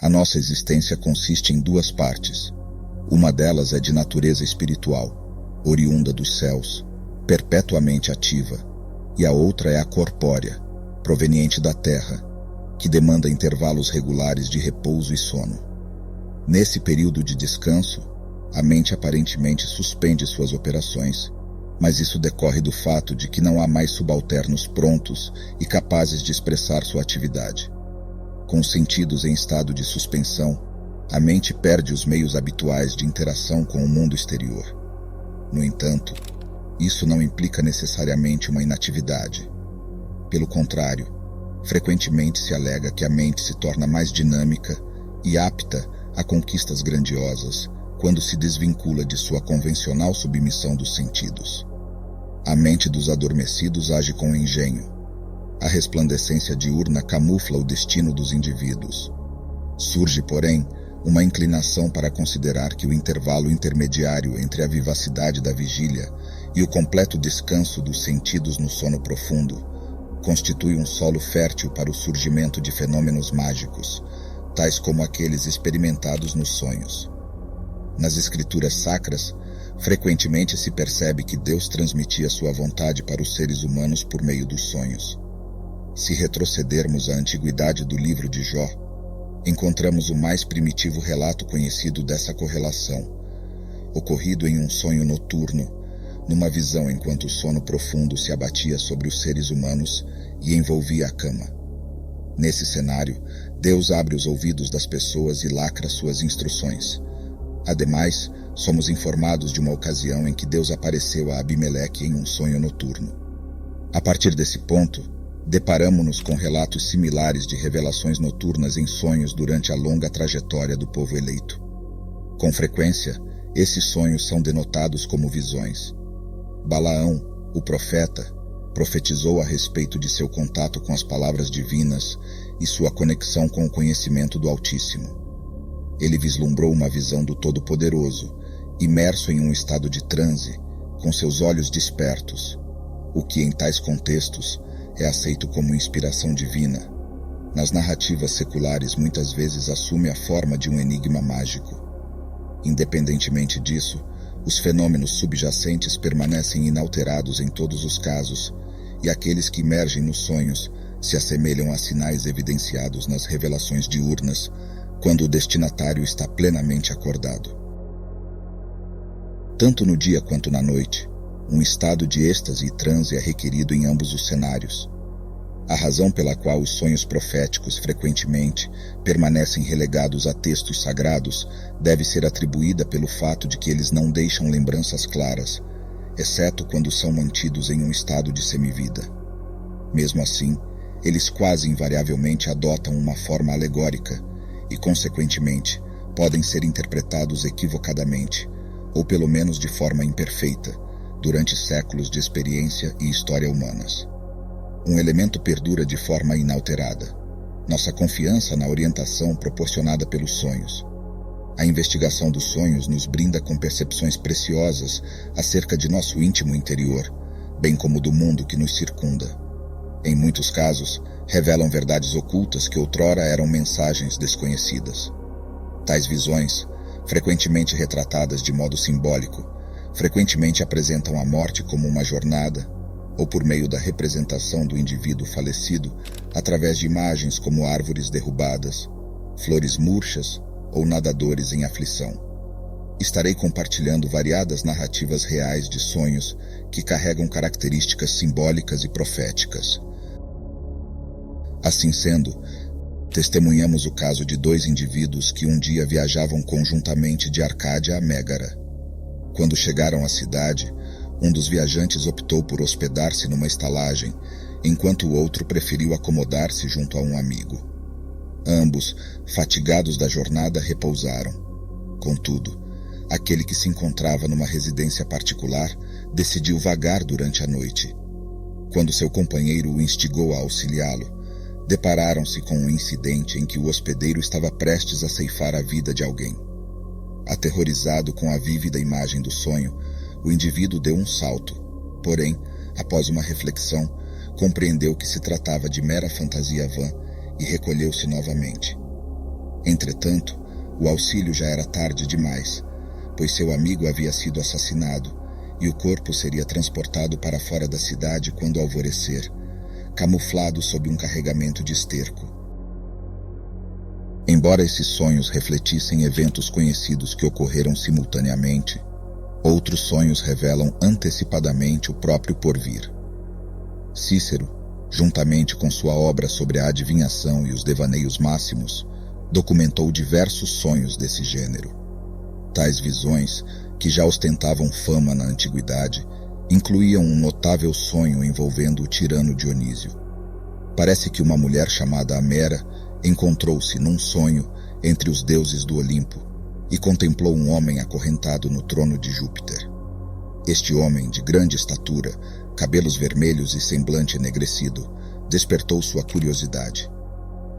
A nossa existência consiste em duas partes. Uma delas é de natureza espiritual, oriunda dos céus, perpetuamente ativa, e a outra é a corpórea, proveniente da terra, que demanda intervalos regulares de repouso e sono. Nesse período de descanso, a mente aparentemente suspende suas operações, mas isso decorre do fato de que não há mais subalternos prontos e capazes de expressar sua atividade. Com os sentidos em estado de suspensão, a mente perde os meios habituais de interação com o mundo exterior. No entanto, isso não implica necessariamente uma inatividade. Pelo contrário, frequentemente se alega que a mente se torna mais dinâmica e apta a conquistas grandiosas quando se desvincula de sua convencional submissão dos sentidos. A mente dos adormecidos age com engenho. A resplandecência diurna camufla o destino dos indivíduos. Surge, porém, uma inclinação para considerar que o intervalo intermediário entre a vivacidade da vigília e o completo descanso dos sentidos no sono profundo constitui um solo fértil para o surgimento de fenômenos mágicos, tais como aqueles experimentados nos sonhos. Nas escrituras sacras, frequentemente se percebe que Deus transmitia sua vontade para os seres humanos por meio dos sonhos. Se retrocedermos à antiguidade do livro de Jó, encontramos o mais primitivo relato conhecido dessa correlação, ocorrido em um sonho noturno, numa visão enquanto o sono profundo se abatia sobre os seres humanos e envolvia a cama. Nesse cenário, Deus abre os ouvidos das pessoas e lacra suas instruções. Ademais, somos informados de uma ocasião em que Deus apareceu a Abimeleque em um sonho noturno. A partir desse ponto, deparamo-nos com relatos similares de revelações noturnas em sonhos durante a longa trajetória do povo eleito. Com frequência, esses sonhos são denotados como visões. Balaão, o profeta, profetizou a respeito de seu contato com as palavras divinas e sua conexão com o conhecimento do Altíssimo. Ele vislumbrou uma visão do Todo-Poderoso, imerso em um estado de transe, com seus olhos despertos, o que em tais contextos é aceito como inspiração divina. Nas narrativas seculares muitas vezes assume a forma de um enigma mágico. Independentemente disso, os fenômenos subjacentes permanecem inalterados em todos os casos, e aqueles que emergem nos sonhos se assemelham a sinais evidenciados nas revelações diurnas, quando o destinatário está plenamente acordado. Tanto no dia quanto na noite, um estado de êxtase e transe é requerido em ambos os cenários. A razão pela qual os sonhos proféticos frequentemente permanecem relegados a textos sagrados deve ser atribuída pelo fato de que eles não deixam lembranças claras, exceto quando são mantidos em um estado de semivida. Mesmo assim, eles quase invariavelmente adotam uma forma alegórica e, consequentemente, podem ser interpretados equivocadamente, ou pelo menos de forma imperfeita, durante séculos de experiência e história humanas. Um elemento perdura de forma inalterada: nossa confiança na orientação proporcionada pelos sonhos. A investigação dos sonhos nos brinda com percepções preciosas acerca de nosso íntimo interior, bem como do mundo que nos circunda. Em muitos casos, revelam verdades ocultas que outrora eram mensagens desconhecidas. Tais visões, frequentemente retratadas de modo simbólico, frequentemente apresentam a morte como uma jornada, ou por meio da representação do indivíduo falecido através de imagens como árvores derrubadas, flores murchas ou nadadores em aflição. Estarei compartilhando variadas narrativas reais de sonhos que carregam características simbólicas e proféticas. Assim sendo, testemunhamos o caso de dois indivíduos que um dia viajavam conjuntamente de Arcádia a Mégara. Quando chegaram à cidade, um dos viajantes optou por hospedar-se numa estalagem, enquanto o outro preferiu acomodar-se junto a um amigo. Ambos, fatigados da jornada, repousaram. Contudo, aquele que se encontrava numa residência particular decidiu vagar durante a noite. Quando seu companheiro o instigou a auxiliá-lo, depararam-se com um incidente em que o hospedeiro estava prestes a ceifar a vida de alguém. Aterrorizado com a vívida imagem do sonho, o indivíduo deu um salto, porém, após uma reflexão, compreendeu que se tratava de mera fantasia vã e recolheu-se novamente. Entretanto, o auxílio já era tarde demais, pois seu amigo havia sido assassinado e o corpo seria transportado para fora da cidade quando alvorecer, camuflado sob um carregamento de esterco. Embora esses sonhos refletissem eventos conhecidos que ocorreram simultaneamente, outros sonhos revelam antecipadamente o próprio porvir. Cícero, juntamente com sua obra sobre a adivinhação e os devaneios máximos, documentou diversos sonhos desse gênero. Tais visões, que já ostentavam fama na antiguidade, incluíam um notável sonho envolvendo o tirano Dionísio. Parece que uma mulher chamada Amera encontrou-se num sonho entre os deuses do Olimpo e contemplou um homem acorrentado no trono de Júpiter. Este homem, de grande estatura, cabelos vermelhos e semblante enegrecido, despertou sua curiosidade.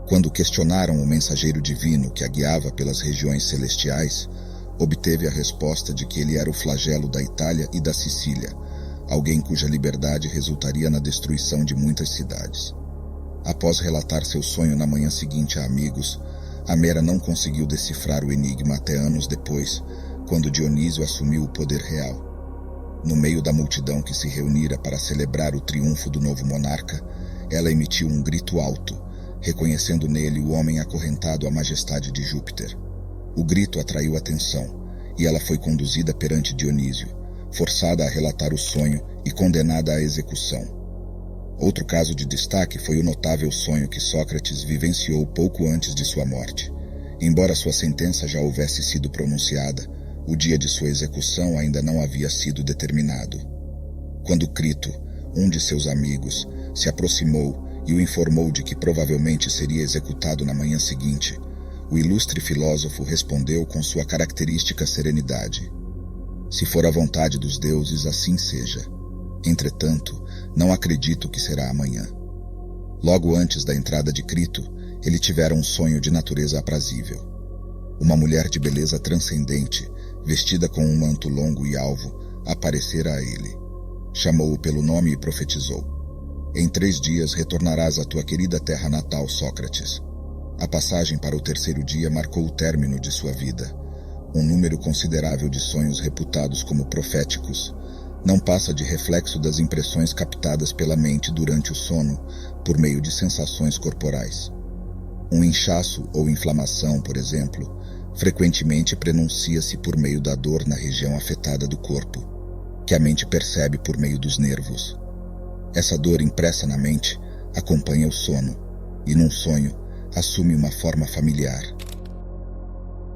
Quando questionaram o mensageiro divino que a guiava pelas regiões celestiais, obteve a resposta de que ele era o flagelo da Itália e da Sicília, alguém cuja liberdade resultaria na destruição de muitas cidades. Após relatar seu sonho na manhã seguinte a amigos, Amera não conseguiu decifrar o enigma até anos depois, quando Dionísio assumiu o poder real. No meio da multidão que se reunira para celebrar o triunfo do novo monarca, ela emitiu um grito alto, reconhecendo nele o homem acorrentado à majestade de Júpiter. O grito atraiu atenção, e ela foi conduzida perante Dionísio, forçada a relatar o sonho e condenada à execução. Outro caso de destaque foi o notável sonho que Sócrates vivenciou pouco antes de sua morte. Embora sua sentença já houvesse sido pronunciada, o dia de sua execução ainda não havia sido determinado. Quando Crito, um de seus amigos, se aproximou e o informou de que provavelmente seria executado na manhã seguinte, o ilustre filósofo respondeu com sua característica serenidade: "Se for a vontade dos deuses, assim seja. Entretanto, não acredito que será amanhã." Logo antes da entrada de Crito, ele tivera um sonho de natureza aprazível. Uma mulher de beleza transcendente, vestida com um manto longo e alvo, aparecera a ele. Chamou-o pelo nome e profetizou: "Em 3 dias retornarás à tua querida terra natal, Sócrates." A passagem para o 3º dia marcou o término de sua vida. Um número considerável de sonhos reputados como proféticos não passa de reflexo das impressões captadas pela mente durante o sono por meio de sensações corporais. Um inchaço ou inflamação, por exemplo, frequentemente prenuncia-se por meio da dor na região afetada do corpo, que a mente percebe por meio dos nervos. Essa dor impressa na mente acompanha o sono e, num sonho, assume uma forma familiar.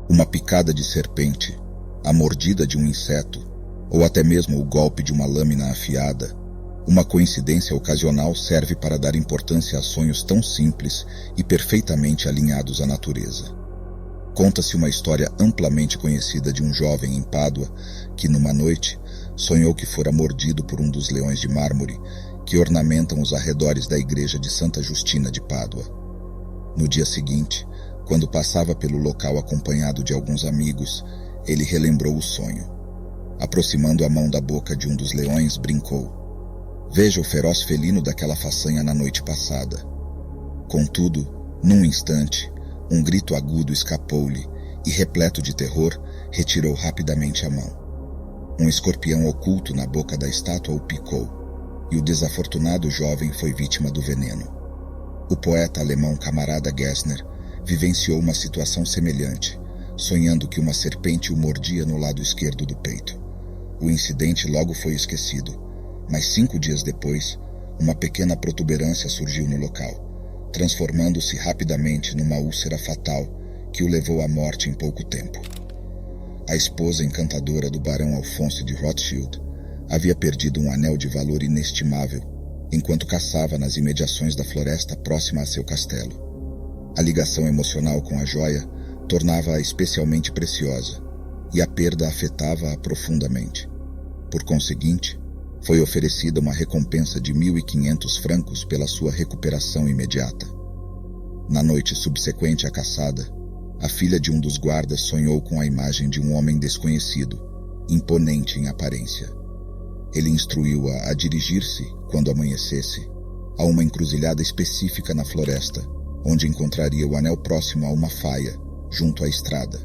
Uma picada de serpente, a mordida de um inseto, ou até mesmo o golpe de uma lâmina afiada, uma coincidência ocasional serve para dar importância a sonhos tão simples e perfeitamente alinhados à natureza. Conta-se uma história amplamente conhecida de um jovem em Pádua que, numa noite, sonhou que fora mordido por um dos leões de mármore que ornamentam os arredores da igreja de Santa Justina de Pádua. No dia seguinte, quando passava pelo local acompanhado de alguns amigos, ele relembrou o sonho. Aproximando a mão da boca de um dos leões, brincou: "Veja o feroz felino daquela façanha na noite passada." Contudo, num instante, um grito agudo escapou-lhe e, repleto de terror, retirou rapidamente a mão. Um escorpião oculto na boca da estátua o picou, e o desafortunado jovem foi vítima do veneno. O poeta alemão camarada Gessner vivenciou uma situação semelhante, sonhando que uma serpente o mordia no lado esquerdo do peito. O incidente logo foi esquecido, mas 5 dias depois, uma pequena protuberância surgiu no local, transformando-se rapidamente numa úlcera fatal que o levou à morte em pouco tempo. A esposa encantadora do barão Alfonso de Rothschild havia perdido um anel de valor inestimável enquanto caçava nas imediações da floresta próxima a seu castelo. A ligação emocional com a joia tornava-a especialmente preciosa, e a perda afetava-a profundamente. Por conseguinte, foi oferecida uma recompensa de 1.500 francos pela sua recuperação imediata. Na noite subsequente à caçada, a filha de um dos guardas sonhou com a imagem de um homem desconhecido, imponente em aparência. Ele instruiu-a a dirigir-se, quando amanhecesse, a uma encruzilhada específica na floresta, onde encontraria o anel próximo a uma faia, junto à estrada.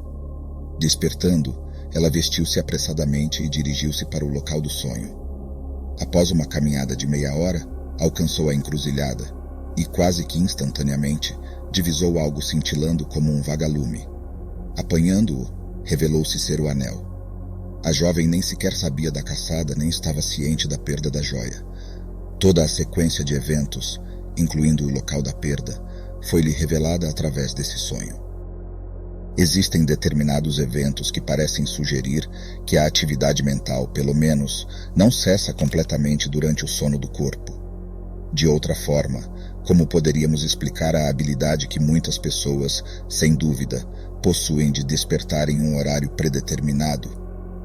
Despertando, ela vestiu-se apressadamente e dirigiu-se para o local do sonho. Após uma caminhada de meia hora, alcançou a encruzilhada e, quase que instantaneamente, divisou algo cintilando como um vagalume. Apanhando-o, revelou-se ser o anel. A jovem nem sequer sabia da caçada nem estava ciente da perda da joia. Toda a sequência de eventos, incluindo o local da perda, foi-lhe revelada através desse sonho. Existem determinados eventos que parecem sugerir que a atividade mental, pelo menos, não cessa completamente durante o sono do corpo. De outra forma, como poderíamos explicar a habilidade que muitas pessoas, sem dúvida, possuem de despertar em um horário predeterminado,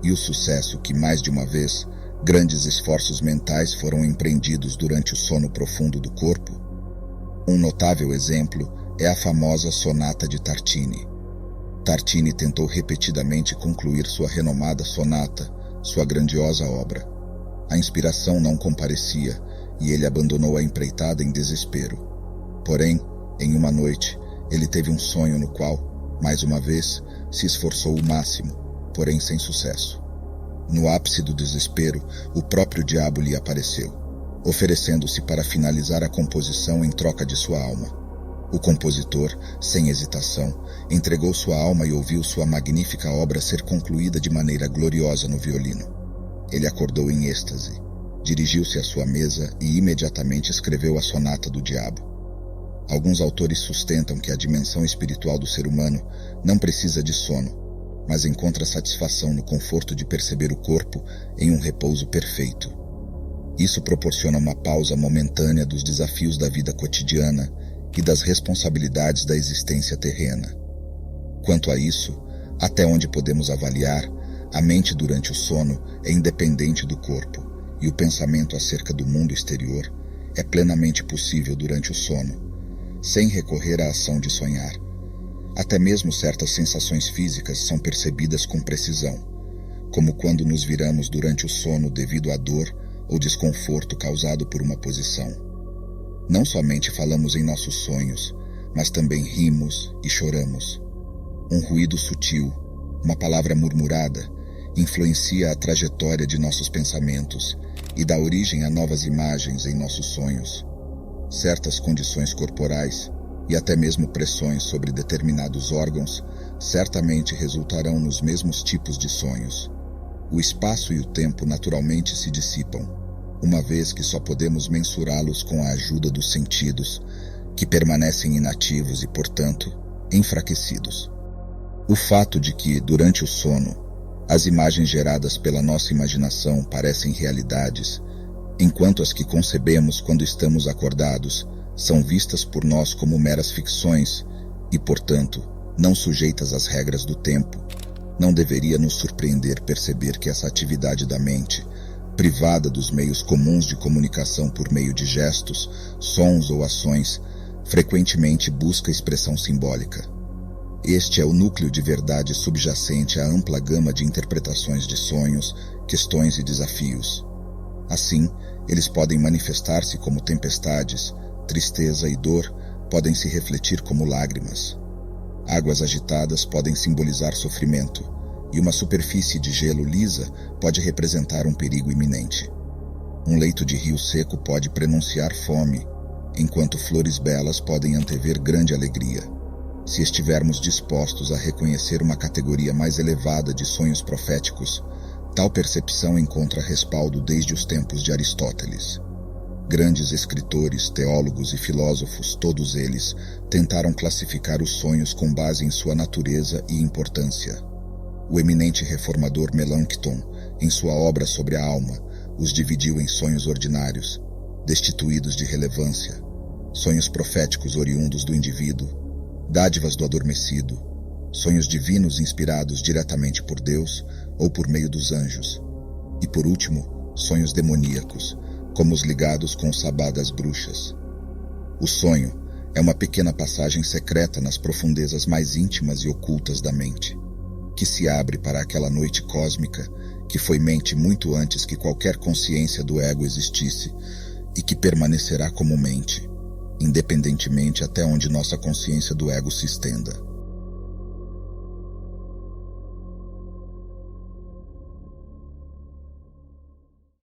e o sucesso que, mais de uma vez, grandes esforços mentais foram empreendidos durante o sono profundo do corpo? Um notável exemplo é a famosa Sonata de Tartini. Tartini tentou repetidamente concluir sua renomada sonata, sua grandiosa obra. A inspiração não comparecia e ele abandonou a empreitada em desespero. Porém, em uma noite, ele teve um sonho no qual, mais uma vez, se esforçou o máximo, porém sem sucesso. No ápice do desespero, o próprio diabo lhe apareceu, oferecendo-se para finalizar a composição em troca de sua alma. O compositor, sem hesitação, entregou sua alma e ouviu sua magnífica obra ser concluída de maneira gloriosa no violino. Ele acordou em êxtase, dirigiu-se à sua mesa e imediatamente escreveu a Sonata do Diabo. Alguns autores sustentam que a dimensão espiritual do ser humano não precisa de sono, mas encontra satisfação no conforto de perceber o corpo em um repouso perfeito. Isso proporciona uma pausa momentânea dos desafios da vida cotidiana e das responsabilidades da existência terrena. Quanto a isso, até onde podemos avaliar, a mente durante o sono é independente do corpo e o pensamento acerca do mundo exterior é plenamente possível durante o sono, sem recorrer à ação de sonhar. Até mesmo certas sensações físicas são percebidas com precisão, como quando nos viramos durante o sono devido à dor ou desconforto causado por uma posição. Não somente falamos em nossos sonhos, mas também rimos e choramos. Um ruído sutil, uma palavra murmurada, influencia a trajetória de nossos pensamentos e dá origem a novas imagens em nossos sonhos. Certas condições corporais e até mesmo pressões sobre determinados órgãos certamente resultarão nos mesmos tipos de sonhos. O espaço e o tempo naturalmente se dissipam, uma vez que só podemos mensurá-los com a ajuda dos sentidos, que permanecem inativos e, portanto, enfraquecidos. O fato de que, durante o sono, as imagens geradas pela nossa imaginação parecem realidades, enquanto as que concebemos quando estamos acordados são vistas por nós como meras ficções e, portanto, não sujeitas às regras do tempo, não deveria nos surpreender perceber que essa atividade da mente, privada dos meios comuns de comunicação por meio de gestos, sons ou ações, frequentemente busca expressão simbólica. Este é o núcleo de verdade subjacente à ampla gama de interpretações de sonhos, questões e desafios. Assim, eles podem manifestar-se como tempestades, tristeza e dor podem se refletir como lágrimas. Águas agitadas podem simbolizar sofrimento, e uma superfície de gelo lisa pode representar um perigo iminente. Um leito de rio seco pode prenunciar fome, enquanto flores belas podem antever grande alegria. Se estivermos dispostos a reconhecer uma categoria mais elevada de sonhos proféticos, tal percepção encontra respaldo desde os tempos de Aristóteles. Grandes escritores, teólogos e filósofos, todos eles, tentaram classificar os sonhos com base em sua natureza e importância. O eminente reformador Melanchthon, em sua obra sobre a alma, os dividiu em sonhos ordinários, destituídos de relevância, sonhos proféticos oriundos do indivíduo, dádivas do adormecido, sonhos divinos inspirados diretamente por Deus ou por meio dos anjos, e por último, sonhos demoníacos, como os ligados com o sabá das bruxas. O sonho é uma pequena passagem secreta nas profundezas mais íntimas e ocultas da mente, que se abre para aquela noite cósmica que foi mente muito antes que qualquer consciência do ego existisse e que permanecerá como mente, independentemente até onde nossa consciência do ego se estenda.